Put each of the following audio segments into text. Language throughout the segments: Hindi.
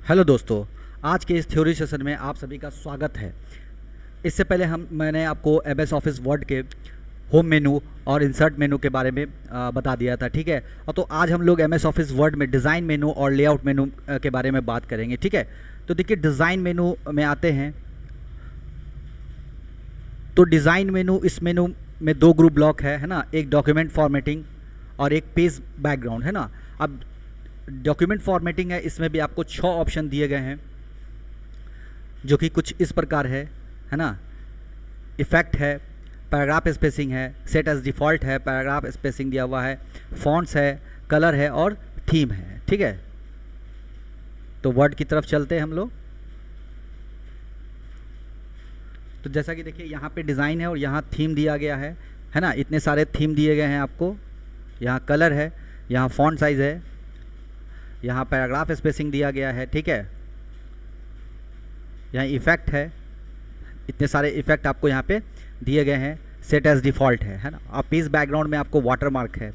हेलो दोस्तों, आज के इस थ्योरी सेशन में आप सभी का स्वागत है। इससे पहले मैंने आपको एमएस ऑफिस वर्ड के होम मेनू और इंसर्ट मेनू के बारे में बता दिया था, ठीक है। और तो आज हम लोग एमएस ऑफिस वर्ड में डिज़ाइन मेनू और लेआउट मेनू के बारे में बात करेंगे, ठीक है। तो देखिए, डिज़ाइन मेनू में आते हैं। तो डिज़ाइन मेनू, इस मेनू में दो ग्रुप ब्लॉक है ना, एक डॉक्यूमेंट फॉर्मेटिंग और एक पेज बैकग्राउंड, है ना। अब डॉक्यूमेंट फॉर्मेटिंग है, इसमें भी आपको 6 ऑप्शन दिए गए हैं जो कि कुछ इस प्रकार है ना। इफेक्ट है, पैराग्राफ स्पेसिंग है, सेट एज डिफ़ॉल्ट है, पैराग्राफ स्पेसिंग दिया हुआ है, फॉन्ट्स है, कलर है और थीम है, ठीक है। तो वर्ड की तरफ चलते हैं हम लोग। तो जैसा कि देखिए, यहाँ पे डिज़ाइन है और यहाँ थीम दिया गया है ना। इतने सारे थीम दिए गए हैं आपको। यहाँ कलर है, यहाँ फॉन्ट साइज़ है, यहाँ पैराग्राफ स्पेसिंग दिया गया है, ठीक है। यहाँ इफ़ेक्ट है, इतने सारे इफ़ेक्ट आपको यहाँ पे दिए गए हैं, सेट एज डिफ़ॉल्ट है ना। और पेज बैकग्राउंड में आपको वाटरमार्क है,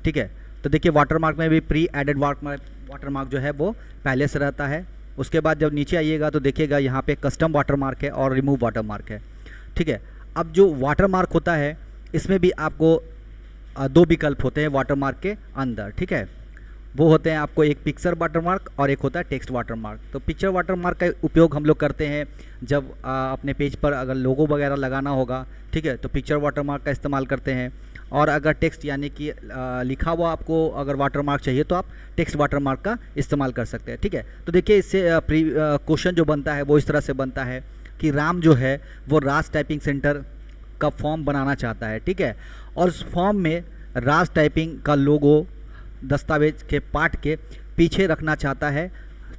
ठीक है। तो देखिए, वाटरमार्क में भी प्री एडेड वाटरमार्क जो है वो पहले से रहता है। उसके बाद जब नीचे आइएगा तो देखिएगा यहाँ पे कस्टम वाटरमार्क है और रिमूव वाटरमार्क है, ठीक है। अब जो वाटरमार्क होता है, इसमें भी आपको दो विकल्प होते हैं वाटरमार्क के अंदर, ठीक है। वो होते हैं आपको एक पिक्चर वाटरमार्क और एक होता है टेक्स्ट वाटरमार्क। तो पिक्चर वाटरमार्क का उपयोग हम लोग करते हैं जब अपने पेज पर अगर लोगो वगैरह लगाना होगा, ठीक है, तो पिक्चर वाटरमार्क का इस्तेमाल करते हैं। और अगर टेक्स्ट यानी कि लिखा हुआ आपको अगर वाटरमार्क चाहिए तो आप टेक्स्ट वाटरमार्क का इस्तेमाल कर सकते हैं, ठीक है। तो देखिए, इससे क्वेश्चन जो बनता है वो इस तरह से बनता है कि राम जो है वो राज टाइपिंग सेंटर का फॉर्म बनाना चाहता है, ठीक है। और उस फॉर्म में राज टाइपिंग का लोगो दस्तावेज के पार्ट के पीछे रखना चाहता है,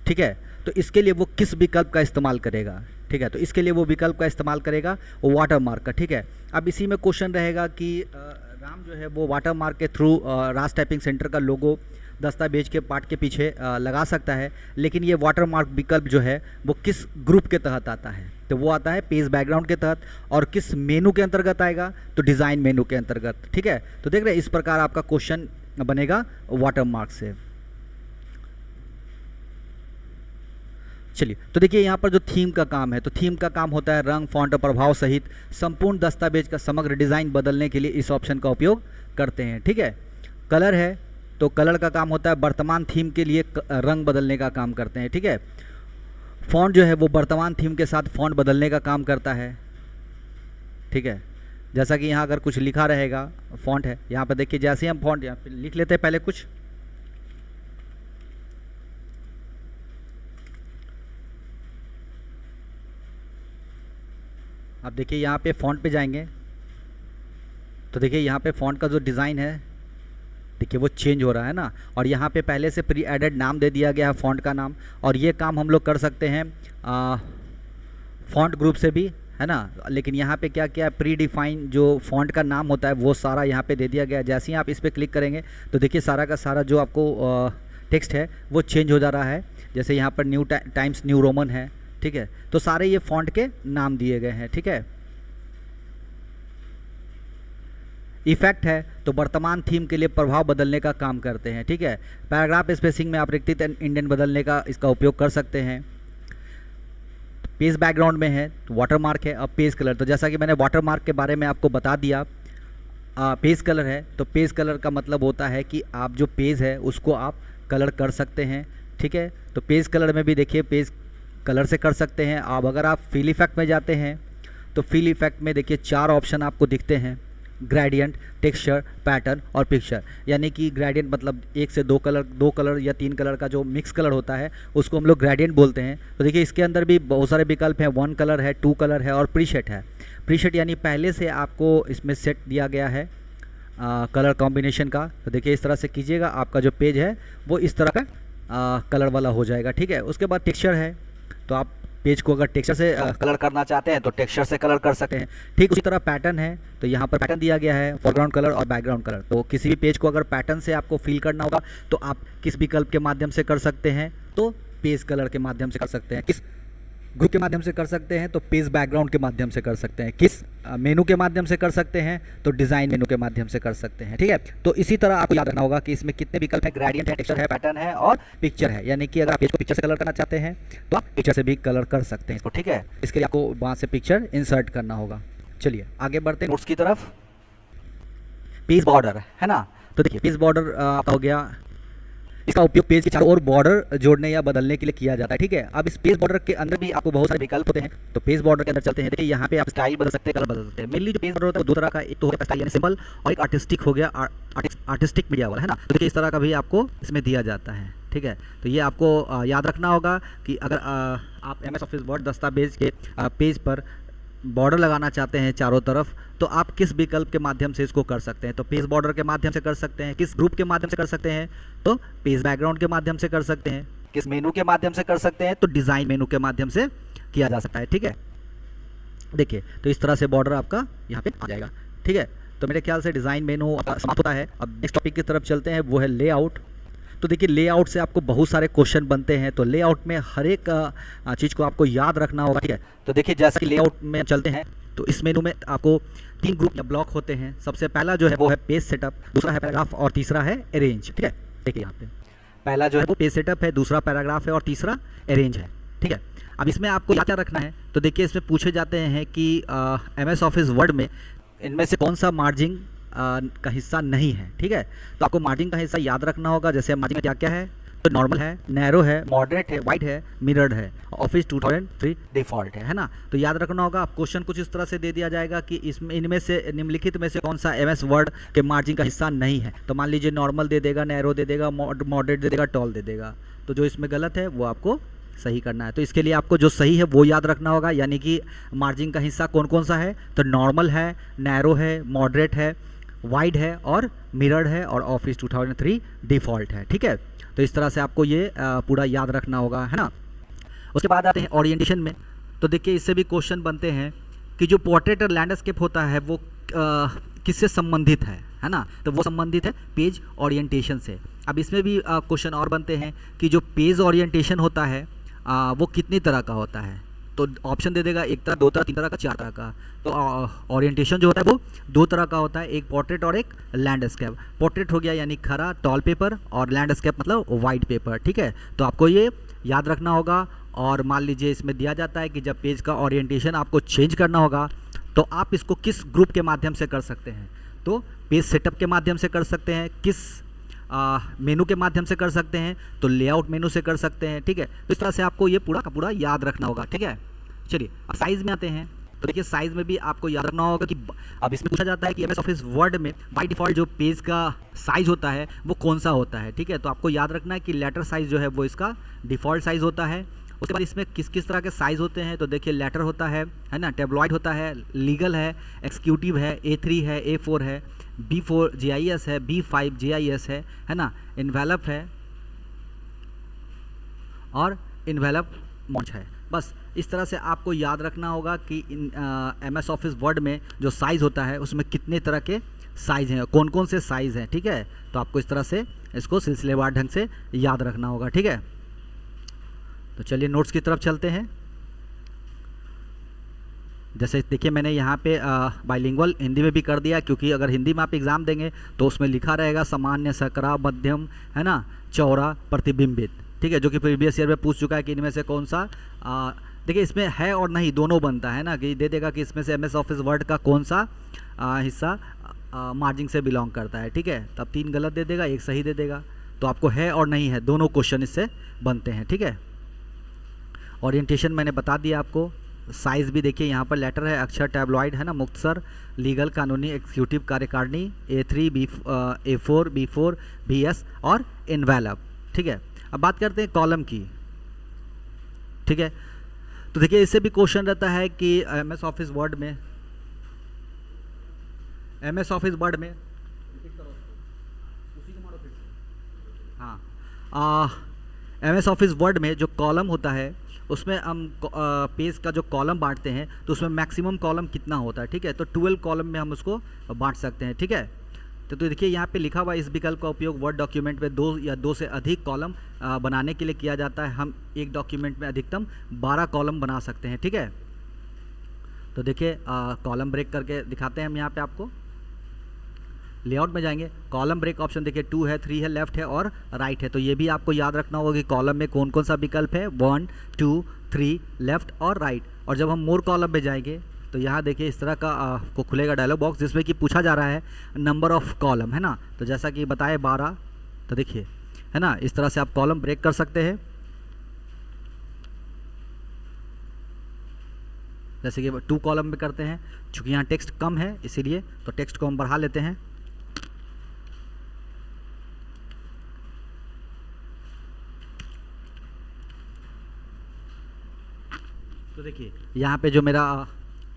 ठीक है। तो इसके लिए वो किस विकल्प का इस्तेमाल करेगा, ठीक है। तो इसके लिए वो विकल्प का इस्तेमाल करेगा वो वाटरमार्क का, ठीक है। अब इसी में क्वेश्चन रहेगा कि राम जो है वो वाटरमार्क के थ्रू राज टाइपिंग सेंटर का लोगो दस्तावेज के पार्ट के पीछे लगा सकता है, लेकिन ये वाटरमार्क विकल्प जो है वो किस ग्रुप के तहत आता है, तो वो आता है पेज बैकग्राउंड के तहत। और किस मेनू के अंतर्गत आएगा, तो डिज़ाइन मेनू के अंतर्गत, ठीक है। तो देख रहे हैं, इस प्रकार आपका क्वेश्चन बनेगा वाटरमार्क से। चलिए, तो देखिए यहाँ पर जो थीम का काम है, तो थीम का काम होता है रंग, फॉन्ट और प्रभाव सहित संपूर्ण दस्तावेज का समग्र डिज़ाइन बदलने के लिए इस ऑप्शन का उपयोग करते हैं, ठीक है। कलर है, तो कलर का काम होता है वर्तमान थीम के लिए रंग बदलने का काम करते हैं, ठीक है। फॉन्ट जो है वो वर्तमान थीम के साथ फॉन्ट बदलने का काम करता है, ठीक है। जैसा कि यहाँ अगर कुछ लिखा रहेगा, फॉन्ट है यहाँ पर, देखिए जैसे ही हम फॉन्ट यहाँ पे लिख लेते हैं पहले कुछ, अब देखिए यहाँ पे फॉन्ट पे जाएंगे तो देखिए यहाँ पे फॉन्ट का जो डिज़ाइन है, देखिए वो चेंज हो रहा है ना। और यहाँ पे पहले से प्री एडेड नाम दे दिया गया है फॉन्ट का नाम, और ये काम हम लोग कर सकते हैं फॉन्ट ग्रुप से भी, है ना। लेकिन यहाँ पे क्या क्या प्री डिफाइन जो फॉन्ट का नाम होता है वो सारा यहाँ पे दे दिया गया है। जैसे ही आप इस पर क्लिक करेंगे तो देखिए सारा का सारा जो आपको टेक्स्ट है वो चेंज हो जा रहा है। जैसे यहाँ पर न्यू टाइम्स न्यू रोमन है, ठीक है। तो सारे ये फॉन्ट के नाम दिए गए हैं, ठीक है। इफेक्ट है, तो वर्तमान थीम के लिए प्रभाव बदलने का काम करते हैं, ठीक है। पैराग्राफ स्पेसिंग में आप रिक्तित इंडेंट बदलने का इसका उपयोग कर सकते हैं। पेज बैकग्राउंड में है तो वाटरमार्क है। अब पेज कलर, तो जैसा कि मैंने वाटरमार्क के बारे में आपको बता दिया। पेज कलर है, तो पेज कलर का मतलब होता है कि आप जो पेज है उसको आप कलर कर सकते हैं, ठीक है। तो पेज कलर में भी देखिए पेज कलर से कर सकते हैं। अब अगर आप फिल इफेक्ट में जाते हैं तो फिल इफेक्ट में देखिए 4 ऑप्शन आपको दिखते हैं, ग्रेडियंट, टेक्सचर, पैटर्न और पिक्चर। यानी कि ग्रेडियंट मतलब 1 से 2 कलर या 3 कलर का जो मिक्स कलर होता है उसको हम लोग ग्रेडियंट बोलते हैं। तो देखिए इसके अंदर भी बहुत सारे विकल्प हैं, 1 कलर है, 2 कलर है और प्रीसेट है। प्रीसेट यानी पहले से आपको इसमें सेट दिया गया है कलर कॉम्बिनेशन का। तो देखिए इस तरह से कीजिएगा, आपका जो पेज है वो इस तरह का कलर वाला हो जाएगा, ठीक है। उसके बाद टेक्सचर है, तो आप पेज को अगर टेक्सचर से कलर करना चाहते हैं तो टेक्सचर से कलर कर सकते हैं। ठीक उसी तरह पैटर्न है, तो यहाँ पर पैटर्न दिया गया है, फोरग्राउंड कलर और बैकग्राउंड कलर। तो किसी भी पेज को अगर पैटर्न से आपको फिल करना होगा तो आप किस विकल्प के माध्यम से कर सकते हैं, तो पेज कलर के माध्यम से कर सकते हैं। किस ग्रुप के माध्यम से कर सकते हैं तो पेज बैकग्राउंड के माध्यम से कर सकते हैं, किस मेनू के माध्यम से कर सकते हैं तो डिज़ाइन मेनू के माध्यम से कर सकते हैं, ठीक है। तो इसी तरह आपको याद रखना होगा कि इसमें कितने विकल्प है, ग्रेडियंट है, टेक्सचर है, पैटर्न है और पिक्चर है, यानी कि अगर आप पेज को पिक्चर से कलर करना चाहते हैं तो आप पिक्चर से भी कलर कर सकते हैं इसको, ठीक है। इसके लिए आपको वहाँ से पिक्चर इंसर्ट करना होगा। चलिए आगे बढ़ते हैं नोट्स की तरफ। पेज बॉर्डर है ना, तो देखिए पेज बॉर्डर आपका हो गया, इसका उपयोग पेज के चारों ओर बॉर्डर जोड़ने या बदलने के लिए किया जाता है, ठीक है। अब इस पेज बॉर्डर के अंदर भी आपको बहुत सारे विकल्प होते हैं, तो पेज बॉर्डर के अंदर चलते हैं। देखिए यहाँ पे आप स्टाइल बदल सकते हैं, कलर बदल सकते हैं। मेनली जो पेज बॉर्डर होता है वो दो तरह का, एक तो होता है स्टाइल यानी सिंपल और एक आर्टिस्टिक हो गया, आर्टिस्टिक मीडिया वाला, है ना। तो देखिए इस तरह का भी आपको इसमें दिया जाता है, ठीक है। तो ये आपको याद रखना होगा कि अगर आप MS ऑफिस वर्ड दस्तावेज के पेज पर बॉर्डर लगाना चाहते हैं चारों तरफ, तो आप किस विकल्प के माध्यम से इसको कर सकते हैं, तो पेज बॉर्डर के माध्यम से कर सकते हैं। किस ग्रुप के माध्यम से कर सकते हैं, तो पेज बैकग्राउंड के माध्यम से कर सकते हैं। किस मेनू के माध्यम से कर सकते हैं, तो डिज़ाइन मेनू के माध्यम से किया जा सकता है, ठीक है। देखिए तो इस तरह से बॉर्डर आपका यहाँ पे आ जाएगा, ठीक है। तो मेरे ख्याल से डिज़ाइन मेनू समाप्त होता है। अब नेक्स्ट टॉपिक की तरफ चलते हैं, वो है लेआउट। तो देखिए लेआउट से आपको बहुत सारे क्वेश्चन बनते हैं, तो लेआउट में हर एक चीज़ को आपको याद रखना होगा, ठीक है। तो देखिए जैसा कि लेआउट में चलते हैं, तो इस मेनू में आपको 3 ग्रुप या ब्लॉक होते हैं। सबसे पहला जो है वो है पेज सेटअप, दूसरा है पैराग्राफ और तीसरा है अरेंज, ठीक है। देखिए यहाँ पे पहला जो है वो पेज सेटअप है, दूसरा पैराग्राफ है और तीसरा अरेंज है, ठीक है। अब इसमें आपको क्या रखना है, तो देखिए इसमें पूछे जाते हैं कि MS ऑफिस वर्ड में इनमें से कौन सा मार्जिन का हिस्सा नहीं है, ठीक है। तो आपको मार्जिन का हिस्सा याद रखना होगा। जैसे मार्जिन में क्या क्या है, तो नॉर्मल है, नैरो है, मॉडरेट है, वाइड है, मिरर्ड है, ऑफिस 2003 डिफ़ॉल्ट है ना। तो याद रखना होगा। आप क्वेश्चन कुछ इस तरह से दे दिया जाएगा कि इसमें इनमें से निम्नलिखित में से कौन सा MS वर्ड के मार्जिन का हिस्सा नहीं है, तो मान लीजिए नॉर्मल दे देगा, नैरो दे देगा, मॉडरेट दे देगा, टॉल दे देगा। तो जो इसमें गलत है वो आपको सही करना है। तो इसके लिए आपको जो सही है वो याद रखना होगा, यानी कि मार्जिन का हिस्सा कौन कौन सा है, तो नॉर्मल है, नैरो है, मॉडरेट है, वाइड है और मिरर्ड है और ऑफिस 2003 डिफ़ॉल्ट है, ठीक है। तो इस तरह से आपको ये पूरा याद रखना होगा, है ना। उसके बाद आते हैं ओरिएंटेशन में। तो देखिए इससे भी क्वेश्चन बनते हैं कि जो पोर्ट्रेट और लैंडस्केप होता है वो किससे संबंधित है ना। तो वो संबंधित है पेज ओरिएंटेशन से। अब इसमें भी क्वेश्चन और बनते हैं कि जो पेज ओरिएंटेशन होता है वो कितनी तरह का होता है, तो ऑप्शन दे देगा 1 तरह, 2 तरह, 3 तरह का, 4 तरह का। तो ओरिएंटेशन जो होता है वो 2 तरह का होता है, एक पोर्ट्रेट और एक लैंडस्केप। पोर्ट्रेट हो गया यानी खरा टॉल पेपर और लैंडस्केप मतलब वाइट पेपर, ठीक है। तो आपको ये याद रखना होगा। और मान लीजिए इसमें दिया जाता है कि जब पेज का ओरिएंटेशन आपको चेंज करना होगा तो आप इसको किस ग्रुप के माध्यम से कर सकते हैं, तो पेज सेटअप के माध्यम से कर सकते हैं, किस मेनू के माध्यम से कर सकते हैं, तो लेआउट मेनू से कर सकते हैं, ठीक है। तो इस तरह से आपको ये पूरा का पूरा याद रखना होगा, ठीक है। चलिए अब साइज़ में आते हैं। तो देखिए साइज़ में भी आपको याद रखना होगा कि अब इसमें पूछा जाता है कि MS ऑफिस वर्ड में बाय डिफ़ॉल्ट जो पेज का साइज़ होता है वो कौन सा होता है, ठीक है। तो आपको याद रखना है कि लेटर साइज़ जो है वो इसका डिफ़ॉल्ट साइज़ होता है। उसके बाद इसमें किस किस तरह के साइज़ होते हैं, तो देखिए लेटर होता है ना, टेबलॉइड होता है, लीगल है, एक्सिक्यूटिव है, A3 है, A4 है, B4 GIS है, B5 GIS है ना, इन्वेलप है और इन्वेलप मॉन्च है। बस इस तरह से आपको याद रखना होगा कि MS ऑफिस वर्ड में जो साइज़ होता है उसमें कितने तरह के साइज़ हैं, कौन कौन से साइज़ हैं, ठीक है। तो आपको इस तरह से इसको सिलसिलेवार ढंग से याद रखना होगा, ठीक है। तो चलिए नोट्स की तरफ चलते हैं। जैसे देखिए मैंने यहाँ पे बाइलिंगुअल हिंदी में भी कर दिया, क्योंकि अगर हिंदी में आप एग्ज़ाम देंगे तो उसमें लिखा रहेगा सामान्य, सकरा, मध्यम, है ना, चौड़ा, प्रतिबिंबित, ठीक है, जो कि प्रीवियस ईयर में पूछ चुका है कि इनमें से कौन सा देखिए इसमें है और नहीं दोनों बनता है ना, कि दे देगा कि इसमें से MS ऑफिस वर्ड का कौन सा हिस्सा मार्जिन से बिलोंग करता है, ठीक है। तब 3 गलत दे देगा, 1 सही दे देगा। तो आपको है और नहीं है दोनों क्वेश्चन इससे बनते हैं, ठीक है। ओरिएंटेशन मैंने बता दिया आपको। साइज़ भी देखिए यहाँ पर लेटर है, अक्षर टैबलॉइड है ना, मुख्तसर, लीगल, कानूनी, एग्जीक्यूटिव, कार्यकारिणी, A3, A4, B4, BS और इन्वेलप, ठीक है। अब बात करते हैं कॉलम की, ठीक है। तो देखिए इससे भी क्वेश्चन रहता है कि MS ऑफिस वर्ड में हाँ MS ऑफिस वर्ड में जो कॉलम होता है उसमें हम पेज का जो कॉलम बांटते हैं तो उसमें मैक्सिमम कॉलम कितना होता है, ठीक है। तो 12 कॉलम में हम उसको बांट सकते हैं, ठीक है। तो देखिए यहाँ पे लिखा हुआ इस विकल्प का उपयोग वर्ड डॉक्यूमेंट में 2 या 2 से अधिक कॉलम बनाने के लिए किया जाता है। हम एक डॉक्यूमेंट में अधिकतम 12 कॉलम बना सकते हैं, ठीक है। तो देखिए कॉलम ब्रेक करके दिखाते हैं हम यहाँ पे आपको। लेआउट में जाएंगे, कॉलम ब्रेक ऑप्शन देखिए 2 है, 3 है, लेफ्ट है और राइट है। तो ये भी आपको याद रखना होगा कि कॉलम में कौन कौन सा विकल्प है, 1, 2, 3, लेफ्ट और राइट। और जब हम मोर कॉलम में जाएंगे तो यहाँ देखिए इस तरह का को खुलेगा डायलॉग बॉक्स, जिसमें कि पूछा जा रहा है नंबर ऑफ कॉलम, है ना। तो जैसा कि बताए 12, तो देखिए है ना, इस तरह से आप कॉलम ब्रेक कर सकते हैं। जैसे कि 2 कॉलम में करते हैं, चूँकि यहाँ टेक्स्ट कम है इसीलिए, तो टेक्स्ट को हम बढ़ा लेते हैं। तो देखिए यहाँ पे जो मेरा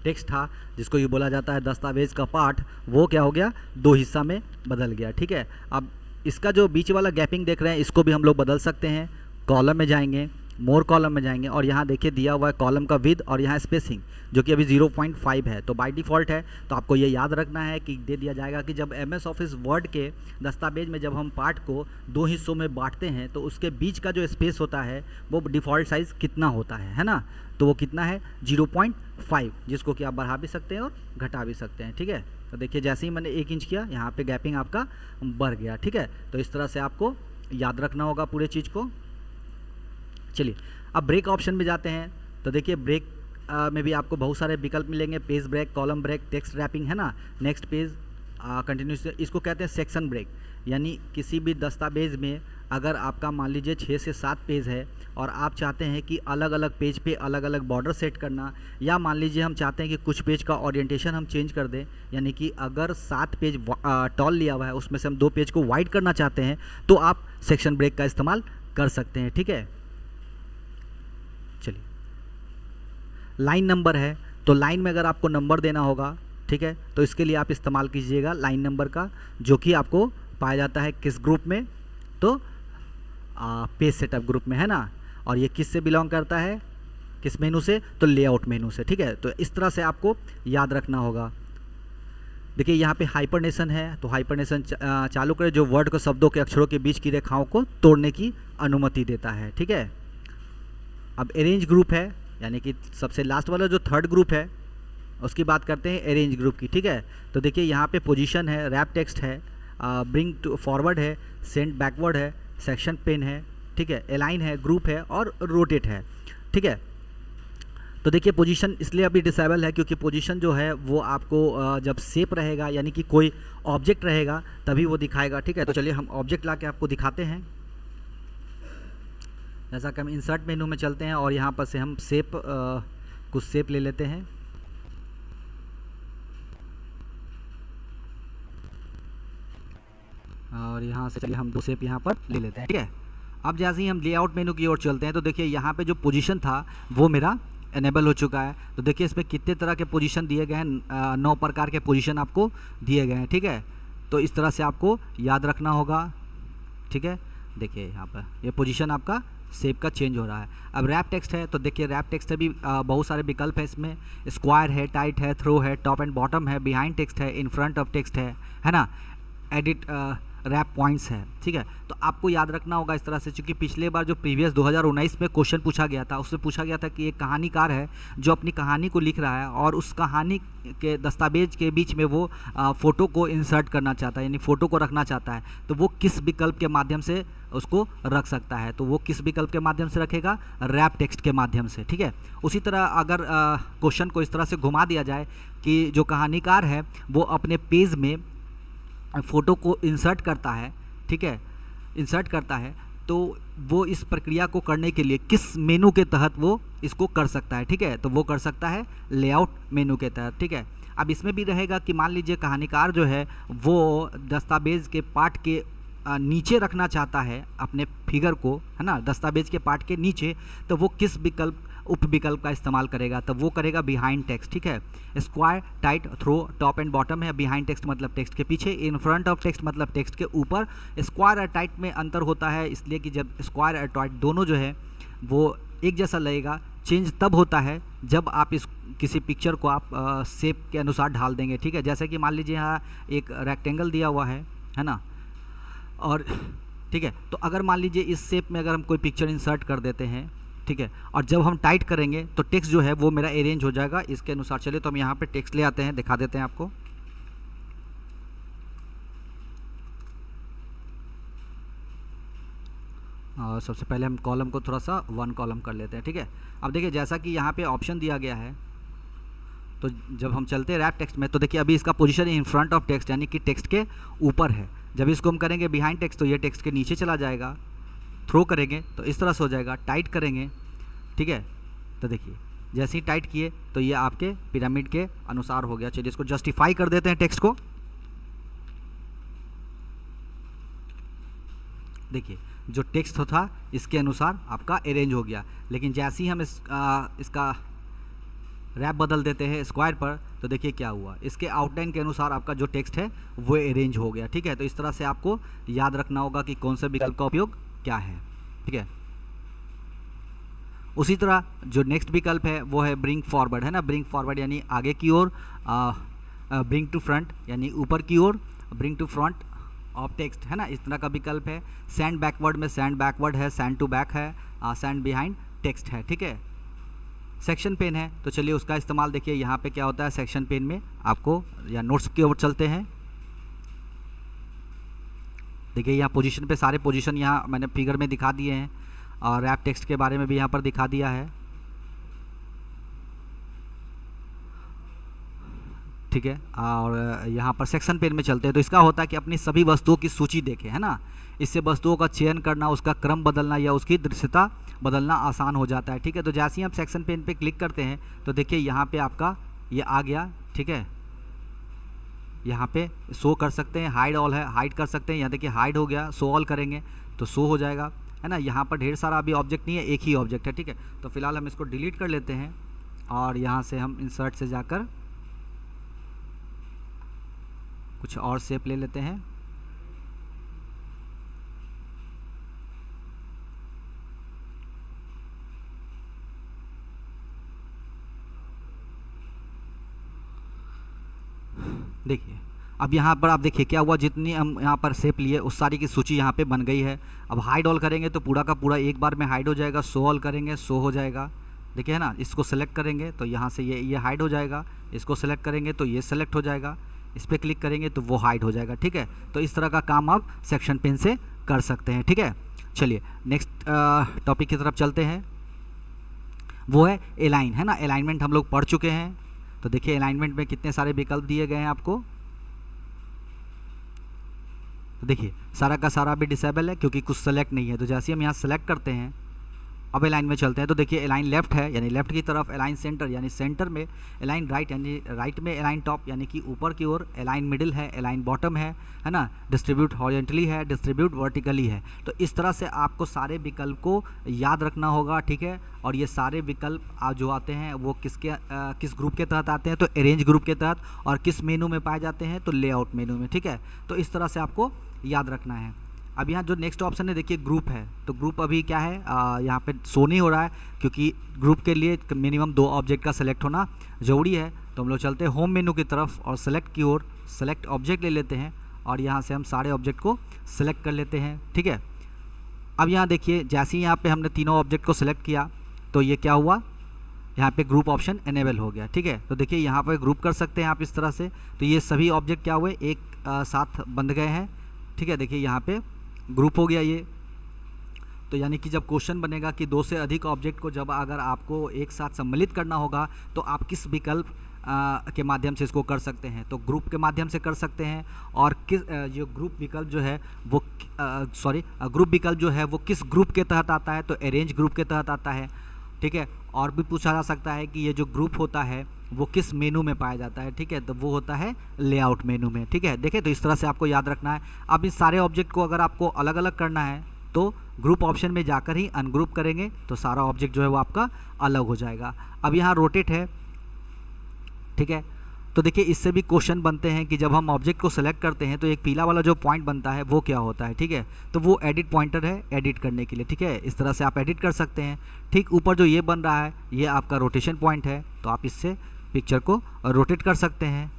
टेक्स्ट था, जिसको ये बोला जाता है दस्तावेज का पार्ट, वो क्या हो गया, 2 हिस्सा में बदल गया, ठीक है। अब इसका जो बीच वाला गैपिंग देख रहे हैं, इसको भी हम लोग बदल सकते हैं। कॉलम में जाएंगे, मोर कॉलम में जाएंगे और यहाँ देखिए दिया हुआ है कॉलम का विड्थ और यहाँ स्पेसिंग, जो कि अभी 0.5 है, तो बाय डिफ़ॉल्ट है। तो आपको ये याद रखना है कि दे दिया जाएगा कि जब MS ऑफिस वर्ड के दस्तावेज में जब हम पार्ट को 2 हिस्सों में बांटते हैं, तो उसके बीच का जो स्पेस होता है वो डिफ़ॉल्ट साइज़ कितना होता है ना। तो वो कितना है, 0.5, जिसको कि आप बढ़ा भी सकते हैं और घटा भी सकते हैं, ठीक है। तो देखिए जैसे ही मैंने 1 इंच किया, यहाँ पे गैपिंग आपका बढ़ गया, ठीक है। तो इस तरह से आपको याद रखना होगा पूरे चीज़ को। चलिए अब ब्रेक ऑप्शन में जाते हैं। तो देखिए ब्रेक में भी आपको बहुत सारे विकल्प मिलेंगे, page break, column break, text wrapping, है ना, नेक्स्ट पेज, कंटिन्यूस। इसको कहते हैं सेक्शन ब्रेक, यानी किसी भी दस्तावेज में अगर आपका मान लीजिए 6 से 7 पेज है और आप चाहते हैं कि अलग अलग पेज पे अलग अलग बॉर्डर सेट करना, या मान लीजिए हम चाहते हैं कि कुछ पेज का ओरिएंटेशन हम चेंज कर दें, यानी कि अगर 7 पेज टॉल लिया हुआ है, उसमें से हम 2 पेज को वाइड करना चाहते हैं, तो आप सेक्शन ब्रेक का इस्तेमाल कर सकते हैं, ठीक है। चलिए लाइन नंबर है, तो लाइन में अगर आपको नंबर देना होगा, ठीक है, तो इसके लिए आप इस्तेमाल कीजिएगा लाइन नंबर का, जो कि आपको पाया जाता है किस ग्रुप में, तो पेज सेटअप ग्रुप में, है ना। और ये किस से बिलोंग करता है, किस मेनू से, तो लेआउट मेनू से, ठीक है। तो इस तरह से आपको याद रखना होगा। देखिए यहाँ पे हाइपरनेशन है, तो हाइपरनेशन चालू करें, जो वर्ड को शब्दों के अक्षरों के बीच की रेखाओं को तोड़ने की अनुमति देता है, ठीक है। अब अरेंज ग्रुप है, यानी कि सबसे लास्ट वाला जो 3rd ग्रुप है, उसकी बात करते हैं अरेंज ग्रुप की, ठीक है। तो देखिए यहाँ पे पोजीशन है, रैप टेक्स्ट है, ब्रिंग टू फॉरवर्ड है, सेंड बैकवर्ड है, सेक्शन पेन है, ठीक है, अलाइन है, ग्रुप है और रोटेट है, ठीक है। तो देखिए पोजीशन इसलिए अभी डिसेबल है क्योंकि पोजीशन जो है वो आपको जब शेप रहेगा, यानी कि कोई ऑब्जेक्ट रहेगा, तभी वो दिखाएगा, ठीक है। तो चलिए हम ऑब्जेक्ट ला के आपको दिखाते हैं। जैसा कि हम इंसर्ट मेनू में चलते हैं और यहाँ पर से हम शेप कुछ शेप ले लेते हैं। और यहाँ से चलिए हम 2 शेप यहाँ पर ले लेते हैं, ठीक है। अब जैसे ही हम लेआउट मेनू की ओर चलते हैं, तो देखिए यहाँ पे जो पोजीशन था वो मेरा एनेबल हो चुका है। तो देखिए इसमें कितने तरह के पोजीशन दिए गए हैं, 9 प्रकार के पोजीशन आपको दिए गए हैं, ठीक है। तो इस तरह से आपको याद रखना होगा, ठीक है। देखिए यहाँ पर ये पोजीशन आपका शेप का चेंज हो रहा है। अब रैप टेक्स्ट है, तो देखिए रैप टेक्स्ट है भी बहुत सारे विकल्प है इसमें, स्क्वायर है, टाइट है, थ्रो है, टॉप एंड बॉटम है, बिहाइंड टेक्स्ट है, इन फ्रंट ऑफ टेक्स्ट है ना, एडिट रैप पॉइंट्स है, ठीक है। तो आपको याद रखना होगा इस तरह से, क्योंकि पिछले बार जो प्रीवियस 2019 में क्वेश्चन पूछा गया था, उसमें पूछा गया था कि एक कहानीकार है जो अपनी कहानी को लिख रहा है और उस कहानी के दस्तावेज के बीच में वो फ़ोटो को इंसर्ट करना चाहता है, यानी फ़ोटो को रखना चाहता है, तो वो किस विकल्प के माध्यम से उसको रख सकता है। तो वो किस विकल्प के माध्यम से रखेगा, रैप टेक्स्ट के माध्यम से, ठीक है। उसी तरह अगर क्वेश्चन को इस तरह से घुमा दिया जाए कि जो कहानीकार है वो अपने पेज में फ़ोटो को इंसर्ट करता है, ठीक है, इंसर्ट करता है, तो वो इस प्रक्रिया को करने के लिए किस मेनू के तहत वो इसको कर सकता है, ठीक है। तो वो कर सकता है लेआउट मेनू के तहत, ठीक है। अब इसमें भी रहेगा कि मान लीजिए कहानीकार जो है वो दस्तावेज के पार्ट के नीचे रखना चाहता है अपने फिगर को, है ना, दस्तावेज के पार्ट के नीचे, तो वो किस विकल्प उप विकल्प का इस्तेमाल करेगा, तो वो करेगा बिहाइंड टेक्स्ट, ठीक है। Square, tight, through, top and bottom है, बिहाइंड टेक्स्ट मतलब टेक्स्ट के पीछे, इन फ्रंट ऑफ टेक्स्ट मतलब टेक्स्ट के ऊपर। स्क्वायर और टाइट में अंतर होता है, इसलिए कि जब स्क्वायर और टाइट दोनों जो है वो एक जैसा लगेगा चेंज तब होता है जब आप इस किसी पिक्चर को आप शेप के अनुसार ढाल देंगे, ठीक है। जैसे कि मान लीजिए यहाँ एक रेक्टेंगल दिया हुआ है ना, और ठीक है, तो अगर मान लीजिए इस शेप में अगर हम कोई पिक्चर इंसर्ट कर देते हैं, ठीक है, और जब हम टाइट करेंगे तो टेक्स्ट जो है वो मेरा अरेंज हो जाएगा इसके अनुसार। चलिए तो हम यहाँ पे टेक्स्ट ले आते हैं, दिखा देते हैं आपको। और सबसे पहले हम कॉलम को थोड़ा सा 1 कॉलम कर लेते हैं, ठीक है। अब देखिए जैसा कि यहाँ पे ऑप्शन दिया गया है, तो जब हम चलते हैं रैप टेक्स्ट में, तो देखिए अभी इसका position in front of text यानी कि टेक्स्ट के ऊपर है। जब इसको हम करेंगे बिहाइंड टेक्स्ट तो ये टेक्स्ट के नीचे चला जाएगा। थ्रो करेंगे तो इस तरह से हो जाएगा। टाइट करेंगे, ठीक है, तो देखिए जैसे ही टाइट किए तो ये आपके पिरामिड के अनुसार हो गया। चलिए इसको जस्टिफाई कर देते हैं टेक्स्ट को। देखिए जो टेक्स्ट था इसके अनुसार आपका अरेंज हो गया। लेकिन जैसे ही हम इसका रैप बदल देते हैं स्क्वायर पर, तो देखिए क्या हुआ, इसके आउटलाइन के अनुसार आपका जो टेक्स्ट है वो अरेंज हो गया, ठीक है। तो इस तरह से आपको याद रखना होगा कि कौन से विकल्प का उपयोग क्या है, ठीक है। उसी तरह जो नेक्स्ट विकल्प है वो है ब्रिंग फॉरवर्ड, है ना। ब्रिंग फॉरवर्ड यानी आगे की ओर, ब्रिंग टू फ्रंट यानी ऊपर की ओर, bring to front of text, है ना, इस तरह का विकल्प है। सेंड बैकवर्ड में सेंड बैकवर्ड है, सेंड टू बैक है, सेंड बिहाइंड टेक्स्ट है, ठीक है। सेक्शन पेन है, तो चलिए उसका इस्तेमाल देखिए यहाँ पे क्या होता है। सेक्शन पेन में आपको या नोट्स की ओर चलते हैं। देखिए यहाँ पोजीशन पे सारे पोजीशन यहाँ मैंने फिगर में दिखा दिए हैं, और रैप टेक्स्ट के बारे में भी यहाँ पर दिखा दिया है, ठीक है। और यहाँ पर सेक्शन पेन में चलते हैं, तो इसका होता है कि अपनी सभी वस्तुओं की सूची देखें, है ना। इससे वस्तुओं का चयन करना, उसका क्रम बदलना या उसकी दृश्यता बदलना आसान हो जाता है, ठीक है। तो जैसे ही हम सेक्शन पेन पे क्लिक करते हैं तो देखिए यहाँ पे आपका ये आ गया, ठीक है। यहाँ पे शो कर सकते हैं, हाइड ऑल है, हाइड कर सकते हैं। यहाँ देखिए हाइड हो गया, शो ऑल करेंगे तो शो हो जाएगा, है ना। यहाँ पर ढेर सारा अभी ऑब्जेक्ट नहीं है, एक ही ऑब्जेक्ट है, ठीक है। तो फिलहाल हम इसको डिलीट कर लेते हैं और यहाँ से हम इंसर्ट से जाकर कुछ और शेप ले लेते हैं। देखिए अब यहाँ पर आप देखिए क्या हुआ, जितनी हम यहाँ पर शेप लिए उस सारी की सूची यहाँ पे बन गई है। अब हाइड ऑल करेंगे तो पूरा का पूरा एक बार में हाइड हो जाएगा। शो ऑल करेंगे, शो हो जाएगा, देखिए, है ना। इसको सेलेक्ट करेंगे तो यहाँ से ये हाइड हो जाएगा। इसको सेलेक्ट करेंगे तो ये सेलेक्ट हो जाएगा। इस पर क्लिक करेंगे तो वो हाइड हो जाएगा, ठीक है। तो इस तरह का काम आप सेक्शन पेन से कर सकते हैं, ठीक है। चलिए नेक्स्ट टॉपिक की तरफ चलते हैं, वो है अलाइन, है ना। अलाइनमेंट हम लोग पढ़ चुके हैं। तो देखिए अलाइनमेंट में कितने सारे विकल्प दिए गए हैं आपको। तो देखिए सारा का सारा भी डिसेबल है क्योंकि कुछ सेलेक्ट नहीं है। तो जैसे हम यहाँ सेलेक्ट करते हैं, अब अलाइन में चलते हैं, तो देखिए अलाइन लेफ्ट है यानी लेफ्ट की तरफ, अलाइन सेंटर यानी सेंटर में, अलाइन राइट यानी राइट में, अलाइन टॉप यानी कि ऊपर की ओर, अलाइन मिडिल है, अलाइन बॉटम है ना, डिस्ट्रीब्यूट हॉरिजॉन्टली है, डिस्ट्रीब्यूट वर्टिकली है। तो इस तरह से आपको सारे विकल्प को याद रखना होगा, ठीक है। और ये सारे विकल्प जो आते हैं वो किस ग्रुप के तहत आते हैं, तो अरेंज ग्रुप के तहत, और किस मेनू में पाए जाते हैं, तो लेआउट मेनू में, ठीक है। तो इस तरह से आपको याद रखना है। अब यहाँ जो नेक्स्ट ऑप्शन है देखिए ग्रुप है, तो ग्रुप अभी क्या है, यहाँ पे शो नहीं हो रहा है क्योंकि ग्रुप के लिए मिनिमम 2 ऑब्जेक्ट का सेलेक्ट होना ज़रूरी है। तो हम लोग चलते हैं होम मेनू की तरफ और सेलेक्ट की ओर, सेलेक्ट ऑब्जेक्ट ले लेते हैं और यहाँ से हम सारे ऑब्जेक्ट को सेलेक्ट कर लेते हैं, ठीक है। अब यहाँ देखिए जैसे ही यहाँ पे हमने तीनों ऑब्जेक्ट को सेलेक्ट किया तो ये क्या हुआ, यहाँ पे ग्रुप ऑप्शन इनेबल हो गया, ठीक है। तो देखिए यहाँ पर ग्रुप कर सकते हैं आप इस तरह से। तो ये सभी ऑब्जेक्ट क्या हुए, एक साथ बंध गए हैं, ठीक है। देखिए यहाँ पे ग्रुप हो गया ये। तो यानी कि जब क्वेश्चन बनेगा कि 2 से अधिक ऑब्जेक्ट को जब अगर आपको एक साथ सम्मिलित करना होगा तो आप किस विकल्प के माध्यम से इसको कर सकते हैं, तो ग्रुप के माध्यम से कर सकते हैं। और किस ये ग्रुप विकल्प जो है वो ग्रुप विकल्प जो है वो किस ग्रुप के तहत आता है, तो अरेंज ग्रुप के तहत आता है, ठीक है। और भी पूछा जा सकता है कि ये जो ग्रुप होता है वो किस मेनू में पाया जाता है, ठीक है। तो वो होता है लेआउट मेनू में, ठीक है। देखिए तो इस तरह से आपको याद रखना है। अब इस सारे ऑब्जेक्ट को अगर आपको अलग अलग करना है तो ग्रुप ऑप्शन में जाकर ही अनग्रुप करेंगे तो सारा ऑब्जेक्ट जो है वो आपका अलग हो जाएगा। अब यहाँ रोटेट है, ठीक है। तो देखिए इससे भी क्वेश्चन बनते हैं कि जब हम ऑब्जेक्ट को सेलेक्ट करते हैं तो एक पीला वाला जो पॉइंट बनता है वो क्या होता है, ठीक है। तो वो एडिट पॉइंटर है एडिट करने के लिए, ठीक है। इस तरह से आप एडिट कर सकते हैं। ठीक ऊपर जो ये बन रहा है ये आपका रोटेशन पॉइंट है, तो आप इससे पिक्चर को रोटेट कर सकते हैं।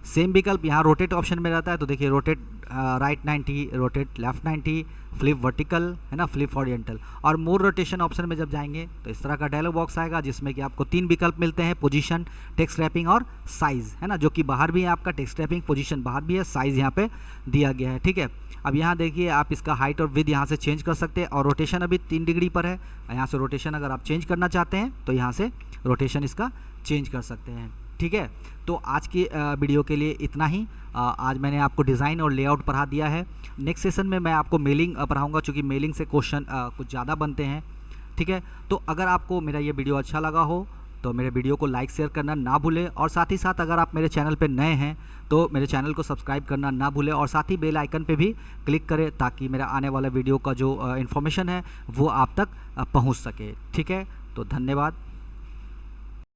सेम विकल्प यहाँ रोटेट ऑप्शन में रहता है, तो देखिए rotate right 90, rotate left 90, flip vertical, है ना, फ्लिप हॉरिजॉन्टल। और मोर रोटेशन ऑप्शन में जब जाएंगे तो इस तरह का डायलॉग बॉक्स आएगा जिसमें कि आपको 3 विकल्प मिलते हैं, पोजीशन, टेक्स्ट रैपिंग और साइज़, है ना, जो कि बाहर भी है आपका टेक्स्ट रैपिंग, पोजीशन बाहर भी है, साइज़ यहाँ पे दिया गया है, ठीक है। अब यहाँ देखिए आप इसका हाइट और विड्थ यहाँ से चेंज कर सकते हैं, और रोटेशन अभी 3 डिग्री पर है। यहाँ से रोटेशन अगर आप चेंज करना चाहते हैं तो यहाँ से रोटेशन इसका चेंज कर सकते हैं, ठीक है। तो आज की वीडियो के लिए इतना ही। आज मैंने आपको डिज़ाइन और लेआउट पढ़ा दिया है। नेक्स्ट सेशन में मैं आपको मेलिंग पढ़ाऊंगा, क्योंकि मेलिंग से क्वेश्चन कुछ ज़्यादा बनते हैं, ठीक है। तो अगर आपको मेरा ये वीडियो अच्छा लगा हो तो मेरे वीडियो को लाइक शेयर करना ना भूलें, और साथ ही साथ अगर आप मेरे चैनल पे नए हैं तो मेरे चैनल को सब्सक्राइब करना ना भूलें, और साथ ही बेल आइकन पे भी क्लिक करें ताकि मेरा आने वाला वीडियो का जो इन्फॉर्मेशन है वो आप तक पहुँच सके, ठीक है। तो धन्यवाद।